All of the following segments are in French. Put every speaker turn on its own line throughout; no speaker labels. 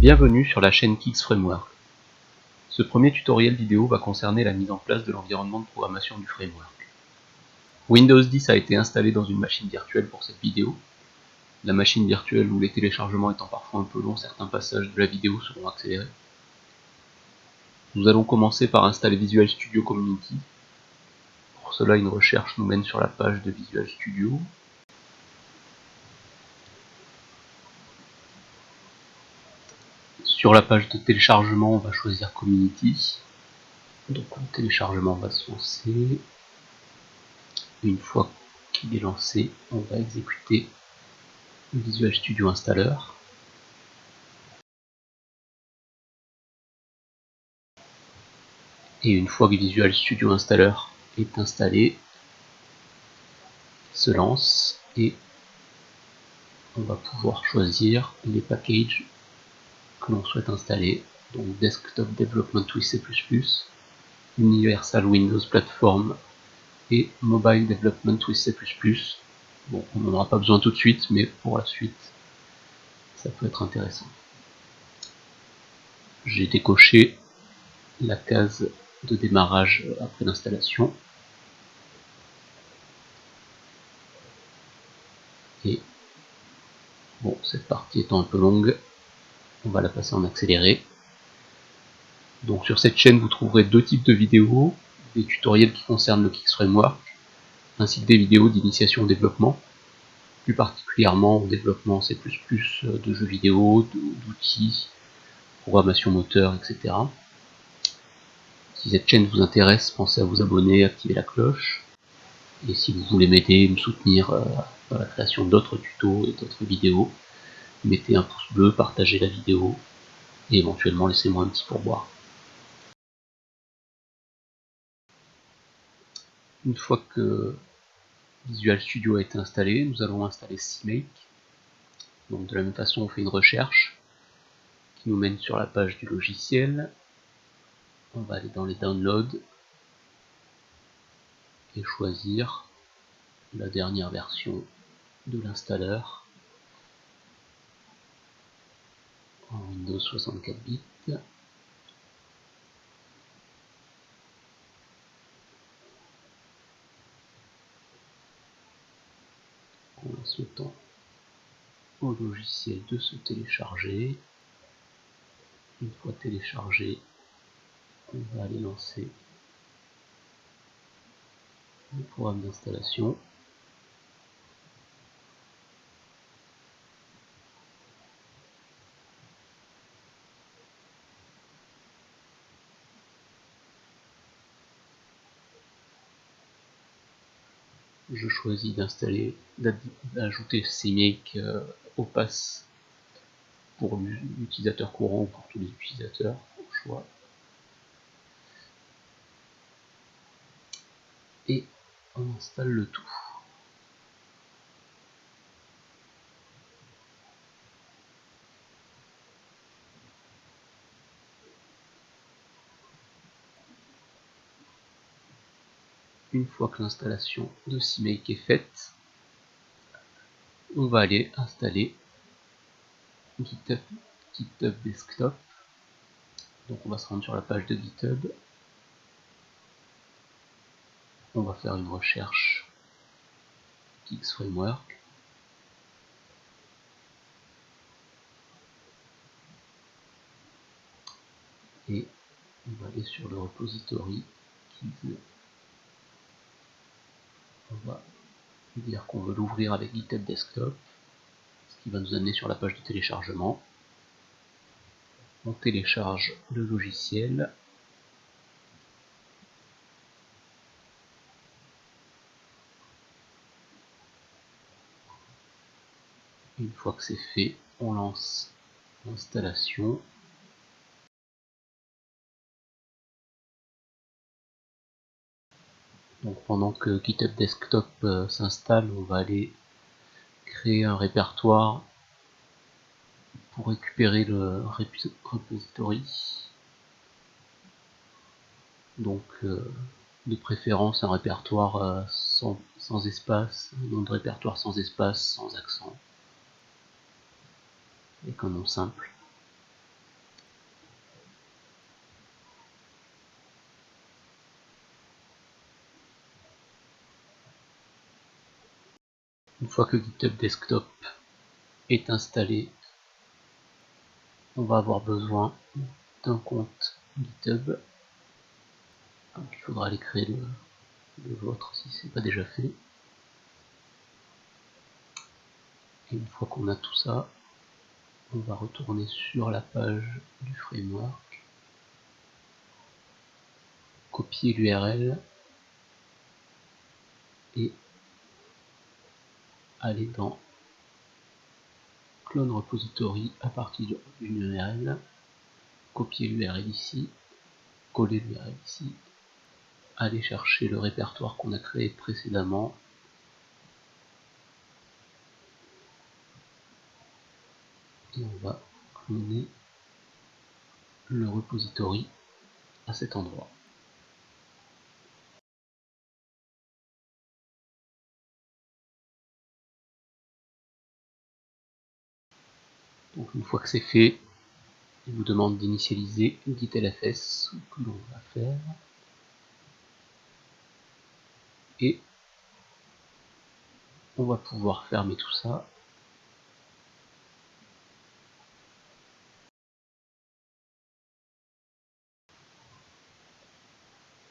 Bienvenue sur la chaîne Kix Framework. Ce premier tutoriel vidéo va concerner la mise en place de l'environnement de programmation du framework. Windows 10 a été installé dans une machine virtuelle pour cette vidéo. La machine virtuelle ou les téléchargements étant parfois un peu longs, certains passages de la vidéo seront accélérés. Nous allons commencer par installer Visual Studio Community. Pour cela, une recherche nous mène sur la page de Visual Studio. Sur la page de téléchargement, on va choisir Community. Donc le téléchargement va se lancer. Une fois qu'il est lancé, on va exécuter Visual Studio Installer. Et une fois que Visual Studio Installer est installé, il se lance et on va pouvoir choisir les packages que l'on souhaite installer. Donc Desktop Development with C++, Universal Windows Platform et Mobile Development with C++. Bon, on n'en aura pas besoin tout de suite, mais pour la suite, ça peut être intéressant. J'ai décoché la case de démarrage après l'installation. Et bon, cette partie étant un peu longue, on va la passer en accéléré. Donc sur cette chaîne, vous trouverez deux types de vidéos, des tutoriels qui concernent le Kix Framework, ainsi que des vidéos d'initiation au développement, plus particulièrement au développement C++, de jeux vidéo, d'outils, programmation moteur, etc. Si cette chaîne vous intéresse, pensez à vous abonner, activer la cloche. Et si vous voulez m'aider, me soutenir dans la création d'autres tutos et d'autres vidéos, mettez un pouce bleu, partagez la vidéo et éventuellement laissez-moi un petit pourboire. Une fois que Visual Studio a été installé, nous allons installer CMake. Donc de la même façon, on fait une recherche qui nous mène sur la page du logiciel. On va aller dans les downloads et choisir la dernière version de l'installeur en Windows 64 bits. On laisse le temps au logiciel de se télécharger. Une fois téléchargé, on va aller lancer le programme d'installation. Je choisis d'ajouter CMake au pass pour l'utilisateur courant ou pour tous les utilisateurs, au choix. Et on installe le tout. Une fois que l'installation de CMake est faite, on va aller installer GitHub Desktop. Donc on va se rendre sur la page de GitHub. On va faire une recherche Kix Framework. Et on va aller sur le repository Kix. On va dire qu'on veut l'ouvrir avec GitHub Desktop, ce qui va nous amener sur la page de téléchargement. On télécharge le logiciel. Une fois que c'est fait, on lance l'installation. Donc pendant que GitHub Desktop s'installe, on va aller créer un répertoire pour récupérer le repository. Donc de préférence un répertoire sans espace, un nom de répertoire sans espace, sans accent, avec un nom simple. fois que GitHub Desktop est installé, on va avoir besoin d'un compte GitHub. Donc il faudra aller créer le vôtre si ce n'est pas déjà fait. Et une fois qu'on a tout ça, on va retourner sur la page du framework, copier l'URL et aller dans Clone Repository à partir d'une URL, copier l'URL ici, coller l'URL ici, aller chercher le répertoire qu'on a créé précédemment, et on va cloner le repository à cet endroit. Donc une fois que c'est fait, il vous demande d'initialiser GitLFS que l'on va faire, et on va pouvoir fermer tout ça.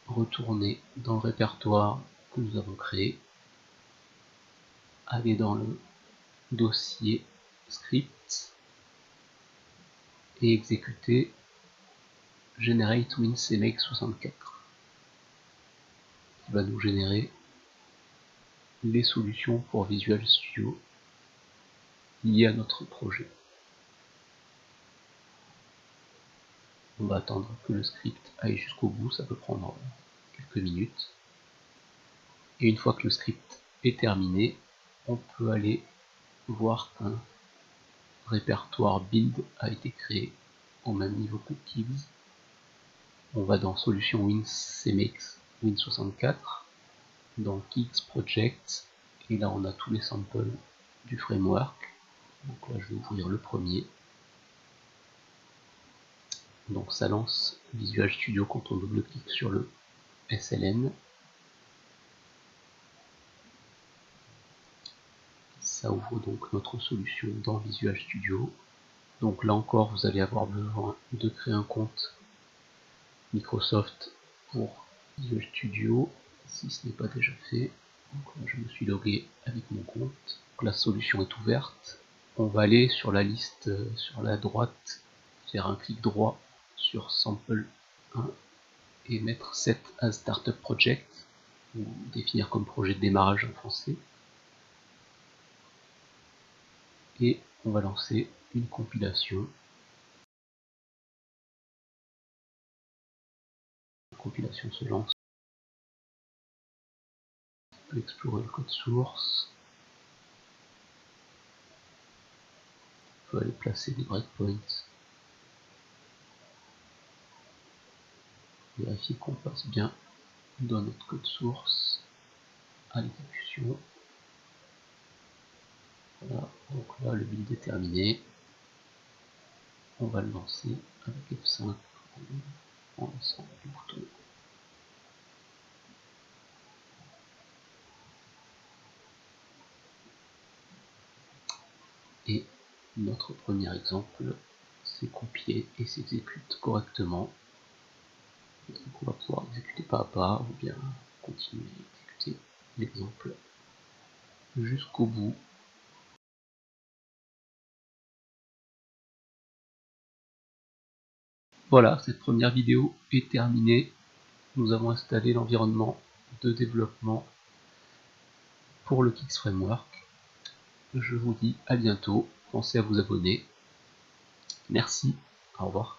Retourner dans le répertoire que nous avons créé, aller dans le dossier script et exécuter generate WinCMake64 qui va nous générer les solutions pour Visual Studio liées à notre projet. On va attendre que le script aille jusqu'au bout, ça peut prendre quelques minutes. Et une fois que le script est terminé, on peut aller voir qu'un répertoire build a été créé au même niveau que Kids. On va dans Solution WinCMake Win64, dans Kids Project, et là on a tous les samples du framework. Donc là je vais ouvrir le premier. Donc ça lance Visual Studio quand on double-clique sur le SLN. Ça ouvre donc notre solution dans Visual Studio. Donc là encore, vous allez avoir besoin de créer un compte Microsoft pour Visual Studio, si ce n'est pas déjà fait. Donc là, je me suis logué avec mon compte. Donc la solution est ouverte. On va aller sur la liste sur la droite, faire un clic droit sur Sample 1 et mettre Set as Startup Project, ou définir comme projet de démarrage en français. Et on va lancer une compilation. La compilation se lance. On peut explorer le code source. On peut aller placer des breakpoints. Vérifier qu'on passe bien dans notre code source à l'exécution. Voilà, donc là le build est terminé. On va le lancer avec F5 en lançant le bouton. Et notre premier exemple s'est compilé et s'exécute correctement. Donc on va pouvoir exécuter pas à pas ou bien continuer à exécuter l'exemple jusqu'au bout. Voilà, cette première vidéo est terminée. Nous avons installé l'environnement de développement pour le Kix Framework. Je vous dis à bientôt, pensez à vous abonner. Merci, au revoir.